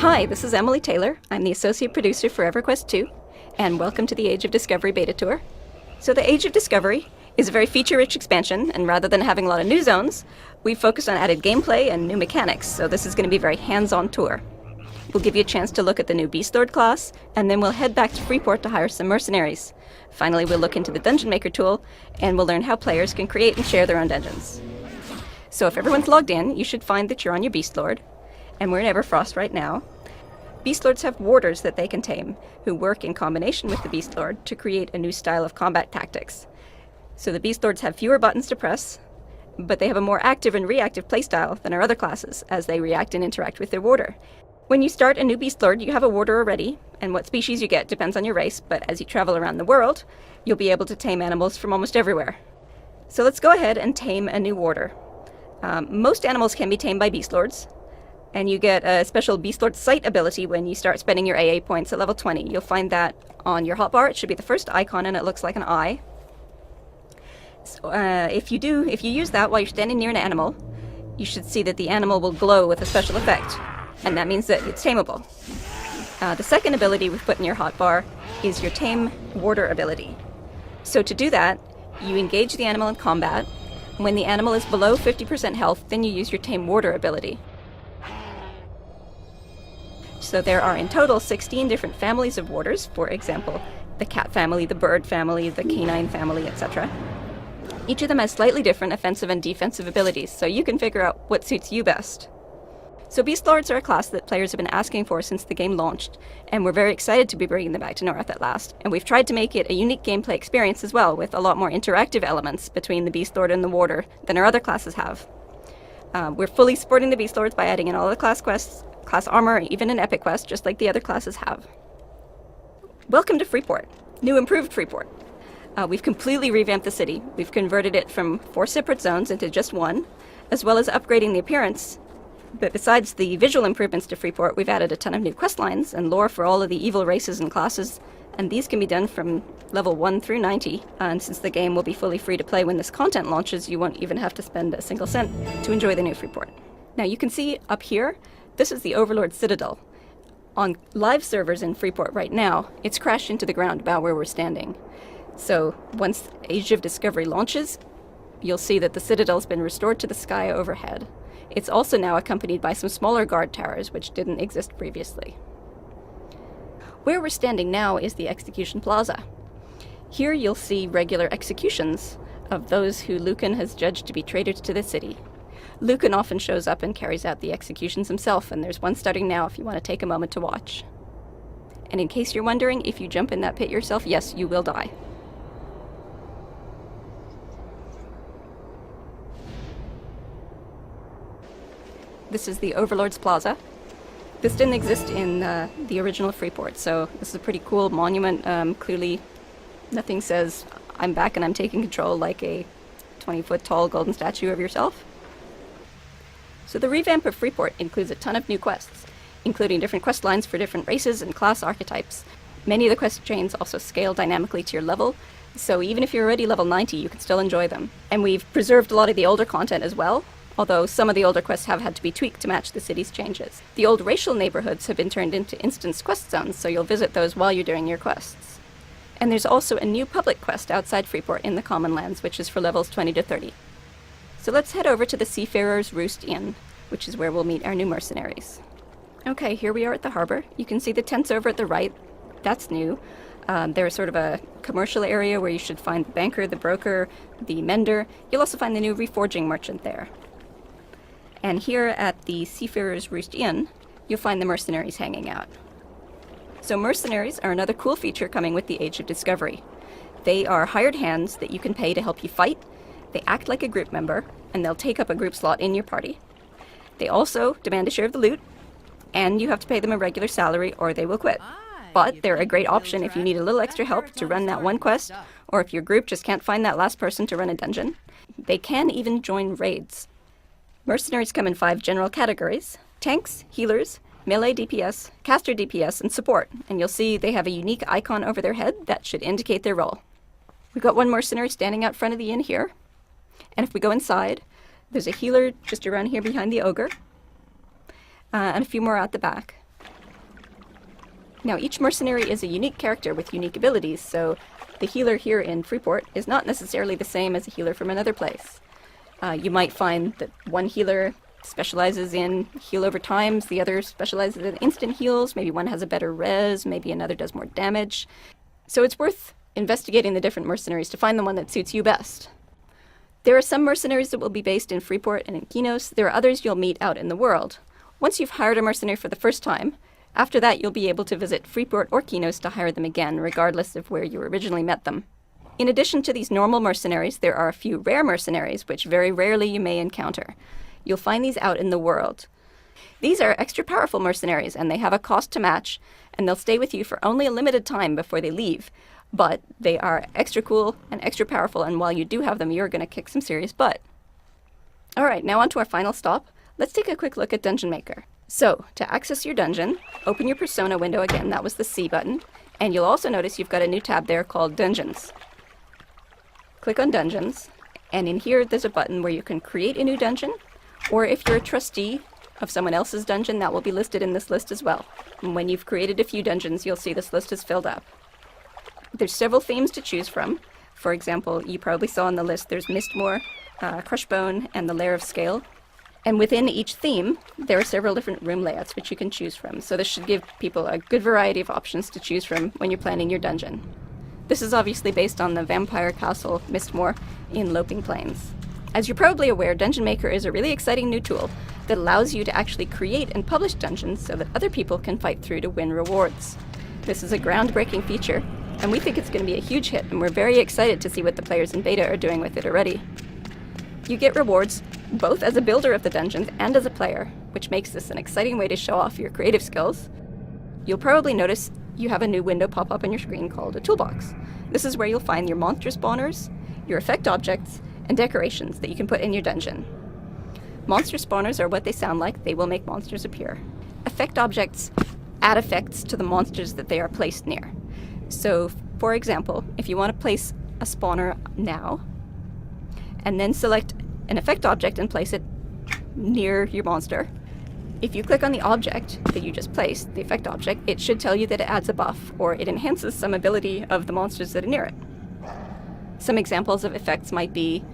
Hi, this is Emily Taylor. I'm the Associate Producer for EverQuest 2, and welcome to the Age of Discovery Beta Tour. So the Age of Discovery is a very feature-rich expansion, and rather than having a lot of new zones, we've focused on added gameplay and new mechanics, so this is going to be a very hands-on tour. We'll give you a chance to look at the new Beast Lord class, and then we'll head back to Freeport to hire some mercenaries. Finally, we'll look into the Dungeon Maker tool, and we'll learn how players can create and share their own dungeons. So if everyone's logged in, you should find that you're on your Beast Lord, and we're in Everfrost right now. Beast Lords have warders that they can tame, who work in combination with the Beast Lord to create a new style of combat tactics. So the Beast Lords have fewer buttons to press, but they have a more active and reactive playstyle than our other classes, as they react and interact with their warder. When you start a new Beast Lord, you have a warder already, and what species you get depends on your race, but as you travel around the world, you'll be able to tame animals from almost everywhere. So let's go ahead and tame a new warder. Most animals can be tamed by Beast Lords, and you get a special Beast Lord Sight ability when you start spending your AA points at level 20. You'll find that on your hotbar. It should be the first icon, and it looks like an eye. So, if you use that while you're standing near an animal, you should see that the animal will glow with a special effect, and that means that it's tameable. The second ability we've put in your hotbar is your Tame Warder ability. So to do that, you engage the animal in combat. When the animal is below 50% health, then you use your Tame Warder ability. So there are in total 16 different families of warders, for example, the cat family, the bird family, the canine family, etc. Each of them has slightly different offensive and defensive abilities, so you can figure out what suits you best. So Beast Lords are a class that players have been asking for since the game launched, and we're very excited to be bringing them back to North at last. And we've tried to make it a unique gameplay experience as well, with a lot more interactive elements between the Beast Lord and the Warder than our other classes have. We're fully supporting the Beast Lords by adding in all the class quests, class armor, even an epic quest, just like the other classes have. Welcome to Freeport, new improved Freeport. We've completely revamped the city. We've converted it from 4 separate zones into just one, as well as upgrading the appearance. But besides the visual improvements to Freeport, we've added a ton of new quest lines and lore for all of the evil races and classes, and these can be done from level 1 through 90. And since the game will be fully free to play when this content launches, you won't even have to spend a single cent to enjoy the new Freeport. Now you can see up here, this is the Overlord Citadel. On live servers in Freeport right now, it's crashed into the ground about where we're standing. So once Age of Discovery launches, you'll see that the Citadel's been restored to the sky overhead. It's also now accompanied by some smaller guard towers, which didn't exist previously. Where we're standing now is the Execution Plaza. Here you'll see regular executions of those who Lucan has judged to be traitors to the city. Lucan often shows up and carries out the executions himself, and there's one starting now if you want to take a moment to watch. And in case you're wondering, if you jump in that pit yourself, yes, you will die. This is the Overlord's Plaza. This didn't exist in the original Freeport, so this is a pretty cool monument. Clearly, nothing says, I'm back and I'm taking control, like a 20-foot tall golden statue of yourself. So the revamp of Freeport includes a ton of new quests, including different quest lines for different races and class archetypes. Many of the quest chains also scale dynamically to your level, so even if you're already level 90, you can still enjoy them. And we've preserved a lot of the older content as well, although some of the older quests have had to be tweaked to match the city's changes. The old racial neighborhoods have been turned into instance quest zones, so you'll visit those while you're doing your quests. And there's also a new public quest outside Freeport in the Common Lands, which is for levels 20 to 30. So let's head over to the Seafarer's Roost Inn, which is where we'll meet our new mercenaries. Okay, here we are at the harbor. You can see the tents over at the right. That's new. There's sort of a commercial area where you should find the banker, the broker, the mender. You'll also find the new reforging merchant there. And here at the Seafarer's Roost Inn, you'll find the mercenaries hanging out. So mercenaries are another cool feature coming with the Age of Discovery. They are hired hands that you can pay to help you fight. They act like a group member, and they'll take up a group slot in your party. They also demand a share of the loot, and you have to pay them a regular salary or they will quit. But they're a great option if you need a little extra help to run that one quest, or if your group just can't find that last person to run a dungeon. They can even join raids. Mercenaries come in 5 general categories: tanks, healers, melee DPS, caster DPS, and support. And you'll see they have a unique icon over their head that should indicate their role. We've got one mercenary standing out front of the inn here. And if we go inside, there's a healer just around here behind the ogre, and a few more out the back. Now, each mercenary is a unique character with unique abilities, so the healer here in Freeport is not necessarily the same as a healer from another place. You might find that one healer specializes in heal over times, the other specializes in instant heals, maybe one has a better res, maybe another does more damage. So it's worth investigating the different mercenaries to find the one that suits you best. There are some mercenaries that will be based in Freeport and in Kinos. There are others you'll meet out in the world. Once you've hired a mercenary for the first time, after that you'll be able to visit Freeport or Kinos to hire them again, regardless of where you originally met them. In addition to these normal mercenaries, there are a few rare mercenaries, which very rarely you may encounter. You'll find these out in the world. These are extra powerful mercenaries, and they have a cost to match, and they'll stay with you for only a limited time before they leave. But they are extra cool and extra powerful, and while you do have them, you're going to kick some serious butt. Alright, now on to our final stop. Let's take a quick look at Dungeon Maker. So, to access your dungeon, open your persona window again, that was the C button, and you'll also notice you've got a new tab there called Dungeons. Click on Dungeons, and in here there's a button where you can create a new dungeon, or if you're a trustee of someone else's dungeon, that will be listed in this list as well. And when you've created a few dungeons, you'll see this list is filled up. There's several themes to choose from. For example, you probably saw on the list there's Mistmoor, Crushbone, and the Lair of Scale. And within each theme, there are several different room layouts which you can choose from, so this should give people a good variety of options to choose from when you're planning your dungeon. This is obviously based on the Vampire Castle Mistmoor in Loping Plains. As you're probably aware, Dungeon Maker is a really exciting new tool that allows you to actually create and publish dungeons so that other people can fight through to win rewards. This is a groundbreaking feature, and we think it's going to be a huge hit, and we're very excited to see what the players in beta are doing with it already. You get rewards both as a builder of the dungeons and as a player, which makes this an exciting way to show off your creative skills. You'll probably notice you have a new window pop up on your screen called a toolbox. This is where you'll find your monster spawners, your effect objects, and decorations that you can put in your dungeon. Monster spawners are what they sound like. They will make monsters appear. Effect objects add effects to the monsters that they are placed near. So, for example, if you want to place a spawner now, and then select an effect object and place it near your monster, if you click on the object that you just placed, the effect object, it should tell you that it adds a buff, or it enhances some ability of the monsters that are near it. Some examples of effects might be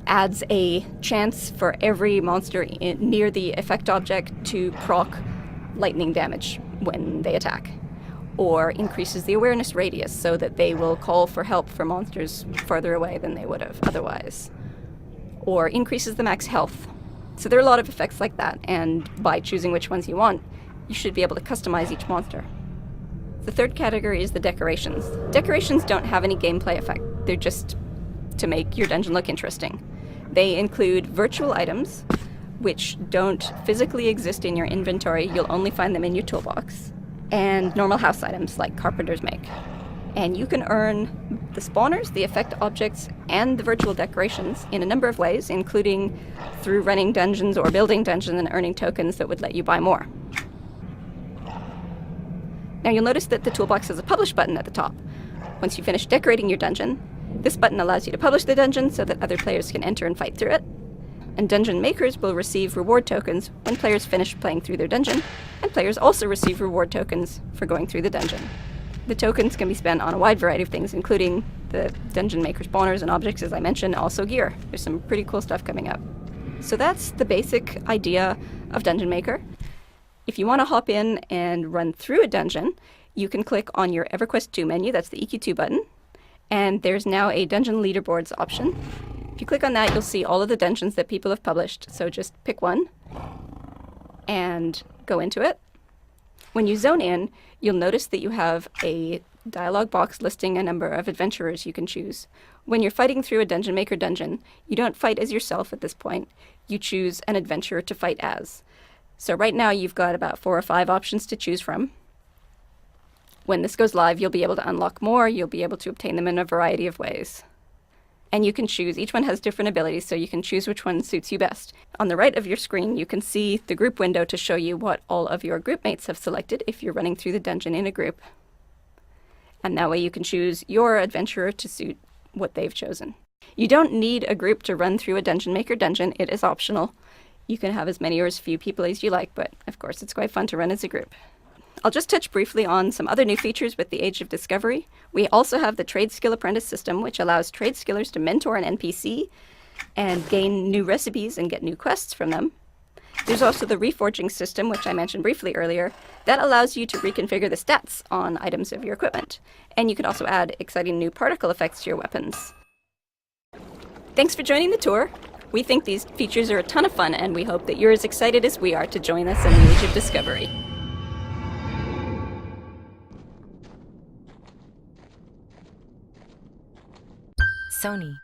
adds a chance for every monster near the effect object to proc lightning damage when they attack, or increases the awareness radius so that they will call for help for monsters farther away than they would have otherwise, or increases the max health. So there are a lot of effects like that, and by choosing which ones you want, you should be able to customize each monster. The third category is the decorations. Decorations don't have any gameplay effect. They're just to make your dungeon look interesting. They include virtual items, which don't physically exist in your inventory. You'll only find them in your toolbox. And normal house items like carpenters make. And you can earn the spawners, the effect objects, and the virtual decorations in a number of ways, including through running dungeons or building dungeons and earning tokens that would let you buy more. Now you'll notice that the toolbox has a publish button at the top. Once you finish decorating your dungeon, this button allows you to publish the dungeon so that other players can enter and fight through it. And dungeon makers will receive reward tokens when players finish playing through their dungeon, and players also receive reward tokens for going through the dungeon. The tokens can be spent on a wide variety of things, including the dungeon maker spawners and objects, as I mentioned, also gear. There's some pretty cool stuff coming up. So that's the basic idea of Dungeon Maker. If you want to hop in and run through a dungeon, you can click on your EverQuest 2 menu, that's the EQ2 button, and there's now a Dungeon Leaderboards option. If you click on that, you'll see all of the dungeons that people have published, so just pick one and go into it. When you zone in, you'll notice that you have a dialog box listing a number of adventurers you can choose. When you're fighting through a Dungeon Maker dungeon, you don't fight as yourself at this point. You choose an adventurer to fight as. So right now you've got about 4 or 5 options to choose from. When this goes live, you'll be able to unlock more. You'll be able to obtain them in a variety of ways. And you can choose, each one has different abilities, so you can choose which one suits you best. On the right of your screen, you can see the group window to show you what all of your group mates have selected if you're running through the dungeon in a group. And that way you can choose your adventurer to suit what they've chosen. You don't need a group to run through a Dungeon Maker dungeon. It is optional. You can have as many or as few people as you like, but of course it's quite fun to run as a group. I'll just touch briefly on some other new features with the Age of Discovery. We also have the Trade Skill Apprentice system, which allows trade skillers to mentor an NPC and gain new recipes and get new quests from them. There's also the reforging system, which I mentioned briefly earlier, that allows you to reconfigure the stats on items of your equipment. And you can also add exciting new particle effects to your weapons. Thanks for joining the tour. We think these features are a ton of fun, and we hope that you're as excited as we are to join us in the Age of Discovery. Sony.